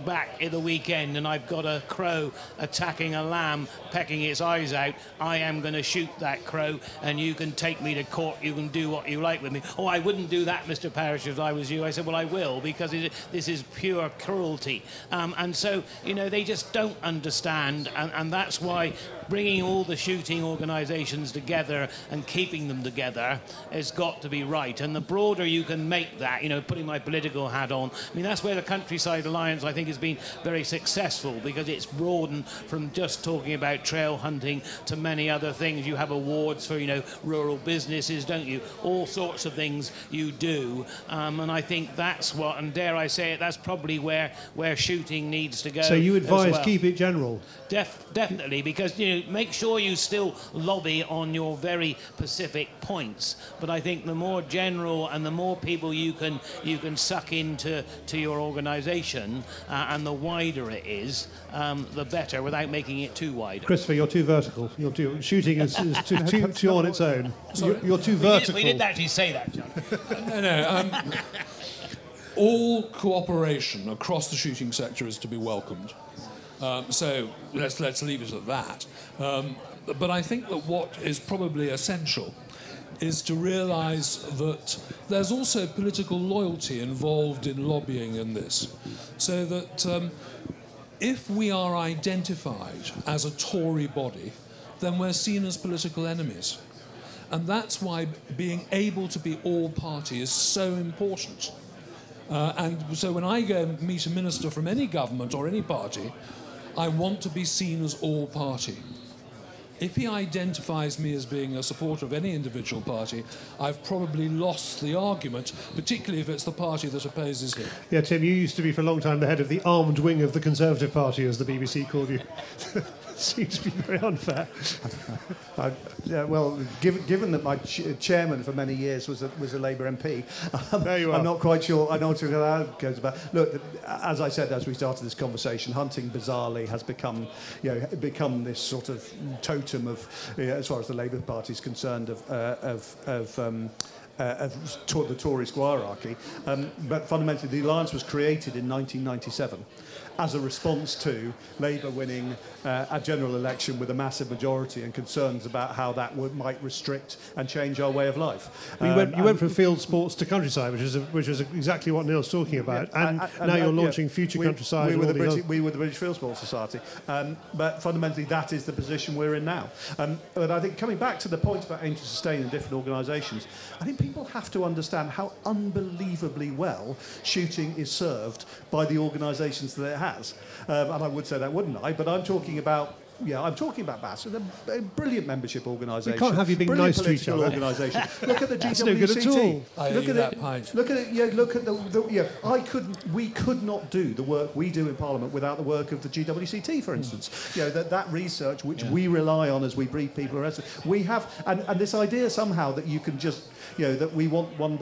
back at the weekend and I've got a crow attacking a lamb, pecking its eyes out, I am going to shoot that crow, and you can take me to court, you can do what you like with me. Oh, I wouldn't do that, Mr. Parish, if I was you. I said, well, I will, because this is pure cruelty. And so, they just don't understand, and that's why bringing all the shooting organisations together and keeping them together has got to be right. And the broader you can make that, putting my political hat on, I mean, that's where the Countryside Alliance, I think, has been very successful, because it's broadened from just talking about trail hunting to many other things. You have awards for, rural businesses, don't you? All sorts of things you do. And I think that's what, and dare I say it, that's probably where shooting needs to go. So you advise keep it general? Definitely, because make sure you still lobby on your very specific points. But I think the more general and the more people you can suck into your organisation, and the wider it is, the better, without making it too wide. Christopher, you're too vertical. Shooting is too on its own. You're too vertical. We didn't actually say that, John. No. All cooperation across the shooting sector is to be welcomed. So let's leave it at that. But I think that what is probably essential is to realise that there's also political loyalty involved in lobbying in this. So that if we are identified as a Tory body, then we're seen as political enemies. And that's why being able to be all-party is so important. And so when I go and meet a minister from any government or any party, I want to be seen as all-party. If he identifies me as being a supporter of any individual party, I've probably lost the argument, particularly if it's the party that opposes him. Yeah, Tim, you used to be for a long time the head of the armed wing of the Conservative Party, as the BBC called you. Seems to be very unfair. Well, given that my chairman for many years was a Labour MP, there you are. I'm not quite sure. I know what that goes about. Look, as I said as we started this conversation, hunting bizarrely has become this sort of totem of, as far as the Labour Party is concerned, of the Tory squirearchy. But fundamentally, the alliance was created in 1997 as a response to Labour winning a general election with a massive majority, and concerns about how that might restrict and change our way of life. You went from Fieldsports to Countryside, which is exactly what Neil's talking about, and now you're launching Future Countryside. We were the British Fieldsports Society, but fundamentally that is the position we're in now. But I think, coming back to the point about aim to sustain in different organisations, I think people have to understand how unbelievably well shooting is served by the organisations that it has. And I would say that, wouldn't I? But I'm talking about I'm talking about BASC. They're a brilliant membership organisation. We can't have you being nice to each other. Organisation. Look at the GWCT. That's no good at all. Look at it. Look at it. Look at we could not do the work we do in Parliament without the work of the GWCT, for instance. That research which we rely on as we brief people around. We have, and this idea somehow that you can just, that we want one.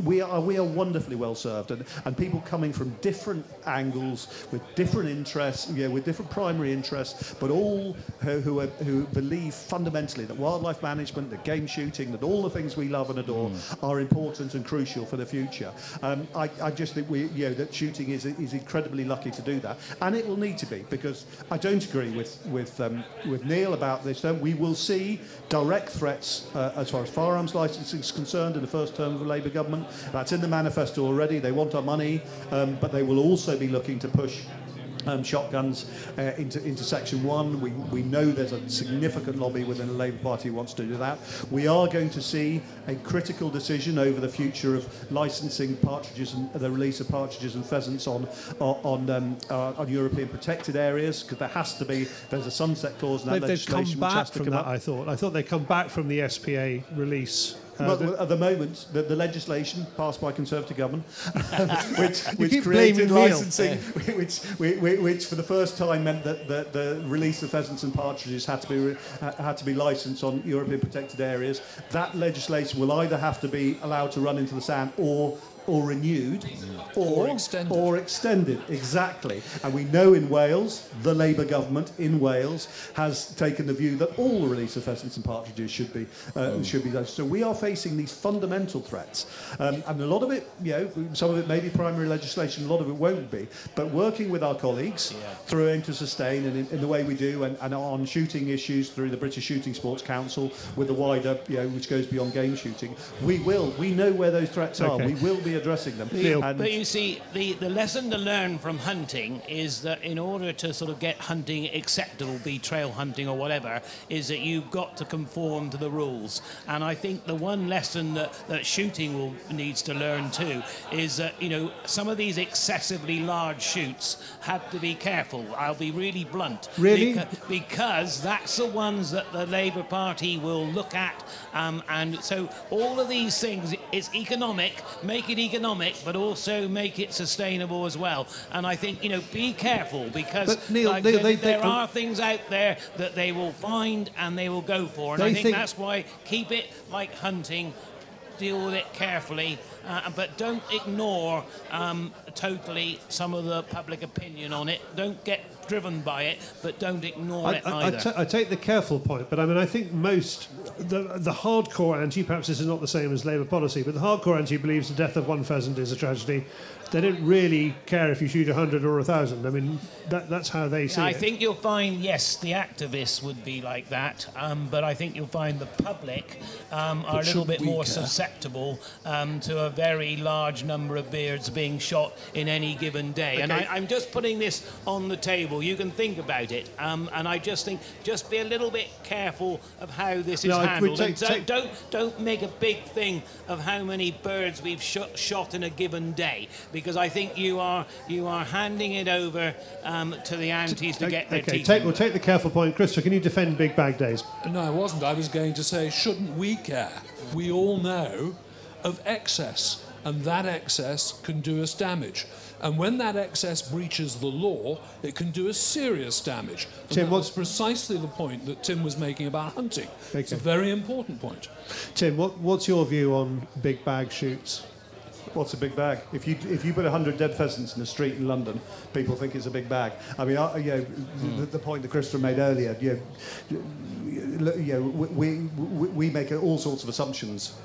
We are wonderfully well served, and people coming from different angles with different interests, with different primary interests, but all who believe fundamentally that wildlife management, that game shooting, that all the things we love and adore are important and crucial for the future. I just think that shooting is incredibly lucky to do that, and it will need to be, because I don't agree with Neil about this. We will see direct threats as far as firearms licensing is concerned in the first term of the Labour government. That's in the manifesto already. They want our money, but they will also be looking to push shotguns into Section 1. We know there's a significant lobby within the Labour Party who wants to do that. We are going to see a critical decision over the future of licensing partridges and the release of partridges and pheasants on European protected areas, because there's a sunset clause in that legislation. They've come back from that, I thought they'd come back from the SPA release. At the moment, the legislation passed by Conservative government, which created licensing, which for the first time meant that the release of pheasants and partridges had to be licensed on European protected areas. That legislation will either have to be allowed to run into the sand or renewed, or extended, exactly. And we know in Wales, the Labour government in Wales has taken the view that all the release of pheasants and partridges should be done. So we are facing these fundamental threats, and a lot of it, some of it may be primary legislation, a lot of it won't be. But working with our colleagues through Aim to Sustain and in the way we do, and on shooting issues through the British Shooting Sports Council with the wider, which goes beyond game shooting, we know where those threats are. We will be addressing them. But you see, the lesson to learn from hunting is that in order to sort of get hunting acceptable, be trail hunting or whatever, is that you've got to conform to the rules. And I think the one lesson that shooting needs to learn too is that, some of these excessively large shoots have to be careful. I'll be really blunt. Really? Because that's the ones that the Labour Party will look at. And so all of these things, it's economic, make it economic, but also make it sustainable as well. And I think, be careful, because Neil, there are things out there that they will find and they will go for. And I think that's why keep it like hunting, deal with it carefully, but don't ignore totally some of the public opinion on it. Don't get driven by it, but don't ignore it either. I take the careful point, but I think most, the hardcore anti, perhaps this is not the same as Labour policy, but the hardcore anti believes the death of one pheasant is a tragedy. They don't really care if you shoot 100 or 1,000. That's how they see it. I think you'll find, yes, the activists would be like that, but I think you'll find the public are a little bit more susceptible to a very large number of birds being shot in any given day. Okay. And I'm just putting this on the table. You can think about it, and I just think just be a little bit careful of how this is handled. Don't make a big thing of how many birds we've shot in a given day, because I think you are handing it over to the antis to get their teeth. We'll take the careful point. Christopher, can you defend big bag days? No, I wasn't. I was going to say, shouldn't we care? We all know of excess, and that excess can do us damage. And when that excess breaches the law, it can do us serious damage. And Tim, that was precisely the point that Tim was making about hunting. Okay. It's a very important point. Tim, what's your view on big bag shoots? What's a big bag? If you put 100 dead pheasants in the street in London, people think it's a big bag. I mean, the point that Christopher made earlier, we make all sorts of assumptions,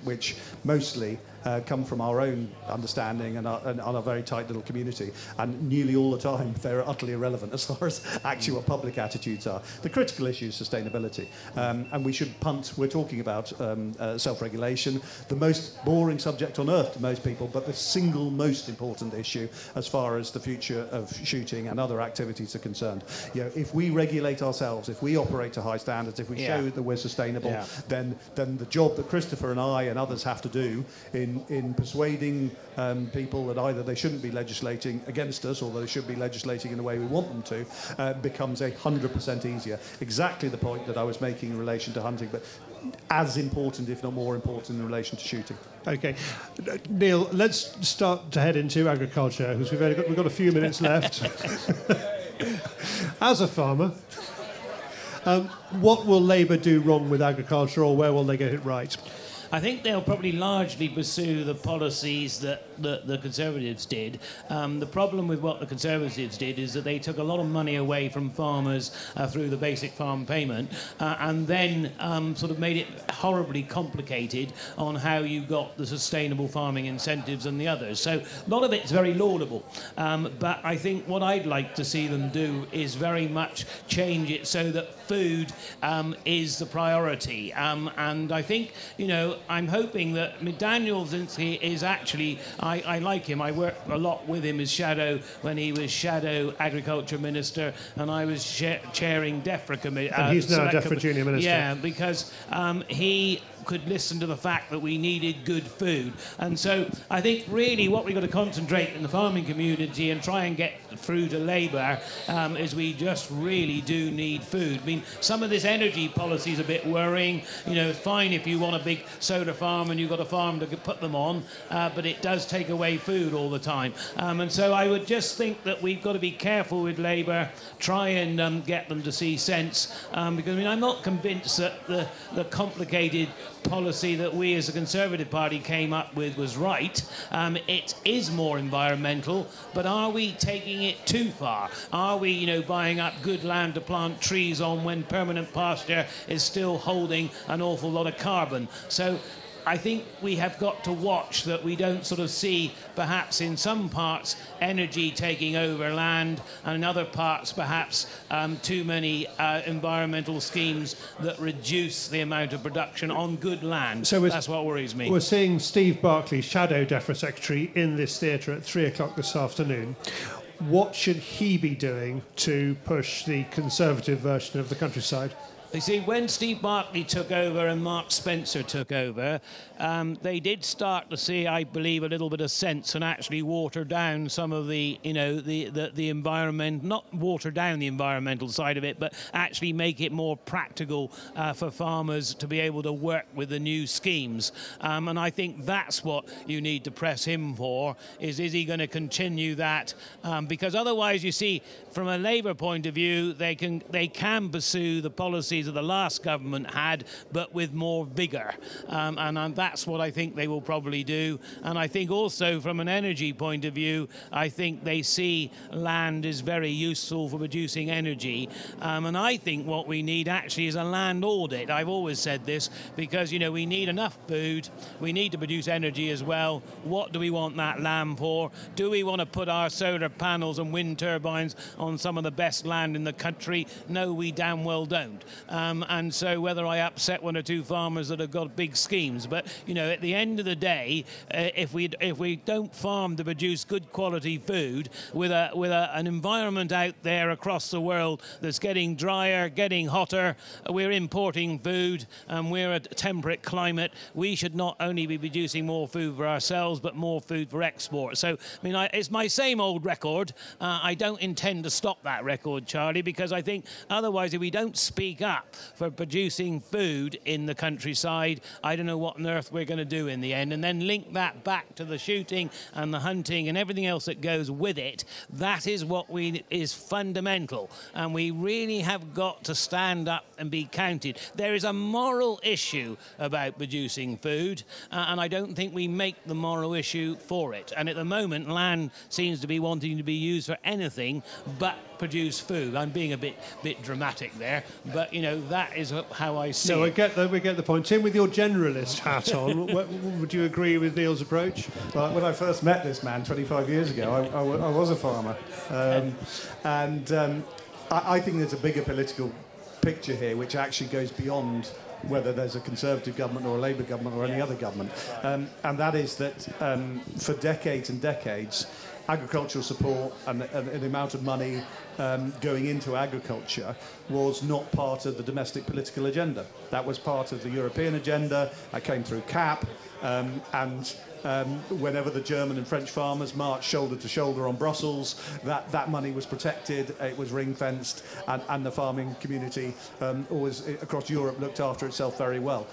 which mostly come from our own understanding and our very tight little community, and nearly all the time they're utterly irrelevant as far as actual public attitudes are. The critical issue is sustainability, and we should punt. We're talking about self-regulation, the most boring subject on earth to most people, but the single most important issue as far as the future of shooting and other activities are concerned. If we regulate ourselves, if we operate to high standards, standards, if we show that we're sustainable, then the job that Christopher and I and others have to do in persuading people that either they shouldn't be legislating against us or they should be legislating in the way we want them to becomes 100% easier. Exactly the point that I was making in relation to hunting, but as important, if not more important, in relation to shooting. Okay, Neil, let's start to head into agriculture, because we've got a few minutes left. As a farmer, what will Labour do wrong with agriculture, or where will they get it right? I think they'll probably largely pursue the policies that the Conservatives did. The problem with what the Conservatives did is that they took a lot of money away from farmers through the basic farm payment and then sort of made it horribly complicated on how you got the sustainable farming incentives and the others. So a lot of it's very laudable. But I think what I'd like to see them do is very much change it so that food is the priority. And I think, you know, I'm hoping that Daniel Zinski is actually, I like him. I worked a lot with him as shadow when he was shadow agriculture minister, and I was chairing DEFRA committee. And he's now DEFRA junior minister. Yeah, because he could listen to the fact that we needed good food. And so I think really what we've got to concentrate in the farming community and try and get through to Labour is we just really do need food. I mean, some of this energy policy is a bit worrying. You know, it's fine if you want a big solar farm and you've got a farm to put them on, but it does take away food all the time. And so I would just think that we've got to be careful with Labour, try and get them to see sense, because I mean, I'm not convinced that the complicated policy that we as a Conservative Party came up with was right. It is more environmental, but are we taking it too far? Are we, you know, buying up good land to plant trees on when permanent pasture is still holding an awful lot of carbon? So I think we have got to watch that we don't sort of see, perhaps in some parts, energy taking over land, and in other parts, perhaps, too many environmental schemes that reduce the amount of production on good land. So that's what worries me. We're seeing Steve Barclay, Shadow DEFRA Secretary, in this theatre at 3 o'clock this afternoon. What should he be doing to push the Conservative version of the countryside? You see, when Steve Barclay took over and Mark Spencer took over, they did start to see, I believe, a little bit of sense and actually water down some of the, you know, the environment, not water down the environmental side of it, but actually make it more practical for farmers to be able to work with the new schemes. And I think that's what you need to press him for, is he going to continue that? Because otherwise, you see, from a Labour point of view, they can pursue the policies that the last government had, but with more vigour. And that's what I think they will probably do. And I think also from an energy point of view, I think they see land is very useful for producing energy. And I think what we need actually is a land audit. I've always said this, because, you know, we need enough food, we need to produce energy as well. What do we want that land for? Do we want to put our solar panels and wind turbines on some of the best land in the country? No, we damn well don't. And so whether I upset one or two farmers that have got big schemes, but, you know, at the end of the day, if we don't farm to produce good quality food with an environment out there across the world that's getting drier, getting hotter, we're importing food, and we're a temperate climate, we should not only be producing more food for ourselves, but more food for export. So, I mean, it's my same old record. I don't intend to stop that record, Charlie, because I think otherwise, if we don't speak up for producing food in the countryside, I don't know what on earth we're going to do in the end. And then link that back to the shooting and the hunting and everything else that goes with it. That is what is fundamental. And we really have got to stand up and be counted. There is a moral issue about producing food, and I don't think we make the moral issue for it. And at the moment, land seems to be wanting to be used for anything but produce food. I'm being a bit dramatic there, but, you know, that is how I see it. No, we get the point. Tim, with your generalist hat on, would you agree with Neil's approach? Well, when I first met this man 25 years ago, I was a farmer. I think there's a bigger political picture here which actually goes beyond whether there's a Conservative government or a Labour government or any other government. And that is that for decades and decades, agricultural support and the amount of money going into agriculture was not part of the domestic political agenda. That was part of the European agenda. That came through CAP, and whenever the German and French farmers marched shoulder to shoulder on Brussels, that money was protected, it was ring-fenced, and the farming community always across Europe looked after itself very well.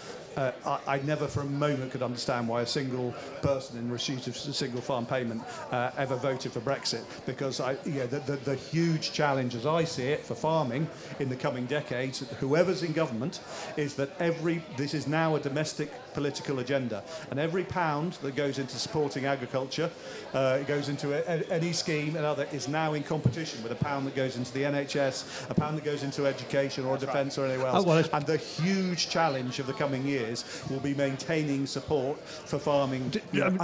I never for a moment could understand why a single person in receipt of a single farm payment ever voted for Brexit, because the huge challenge, as I see it, for farming in the coming decades, whoever's in government, is that this is now a domestic political agenda, and every pound that goes into supporting agriculture, goes into any scheme and other, is now in competition with a pound that goes into the NHS, a pound that goes into education or defence or anywhere else. And the huge challenge of the coming years will be maintaining support for farming. Then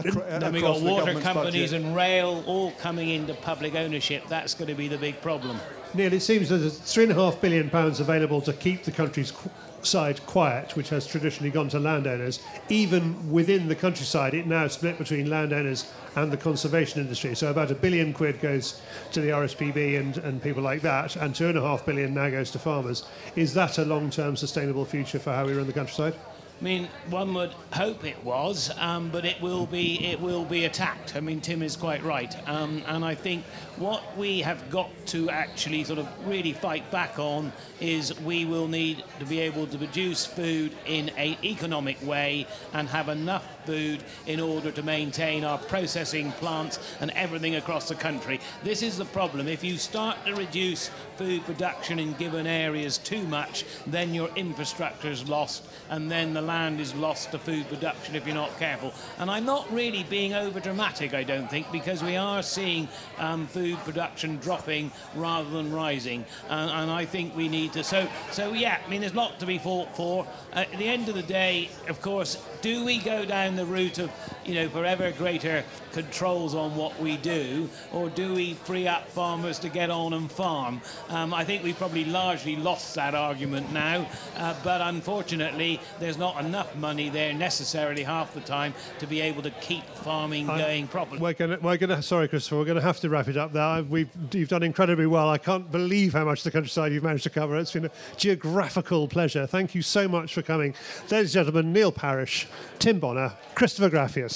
we've got water companies budget. And rail all coming into public ownership. That's going to be the big problem. Neil, it seems there's £3.5 billion available to keep the country's side quiet, which has traditionally gone to landowners. Even within the countryside, it now split between landowners and the conservation industry. So about £1 billion goes to the RSPB and people like that, and £2.5 billion now goes to farmers. Is that a long-term sustainable future for how we run the countryside? I mean, one would hope it was, but it will be attacked. I mean, Tim is quite right, and I think what we have got to actually sort of really fight back on is we will need to be able to produce food in an economic way and have enough food in order to maintain our processing plants and everything across the country. This is the problem. If you start to reduce food production in given areas too much, then your infrastructure is lost, and then the land is lost to food production if you're not careful. And I'm not really being over dramatic, I don't think, because we are seeing food production dropping rather than rising, and I think we need to. So yeah, I mean, there's a lot to be fought for. At the end of the day, of course, do we go down the route of, forever greater controls on what we do, or do we free up farmers to get on and farm? I think we've probably largely lost that argument now, but unfortunately there's not enough money there necessarily half the time to be able to keep farming going properly. Sorry, Christopher, we're going to have to wrap it up there. You've done incredibly well. I can't believe how much of the countryside you've managed to cover. It's been a geographical pleasure. Thank you so much for coming. Ladies and gentlemen, Neil Parish, Tim Bonner, Christopher Graffius.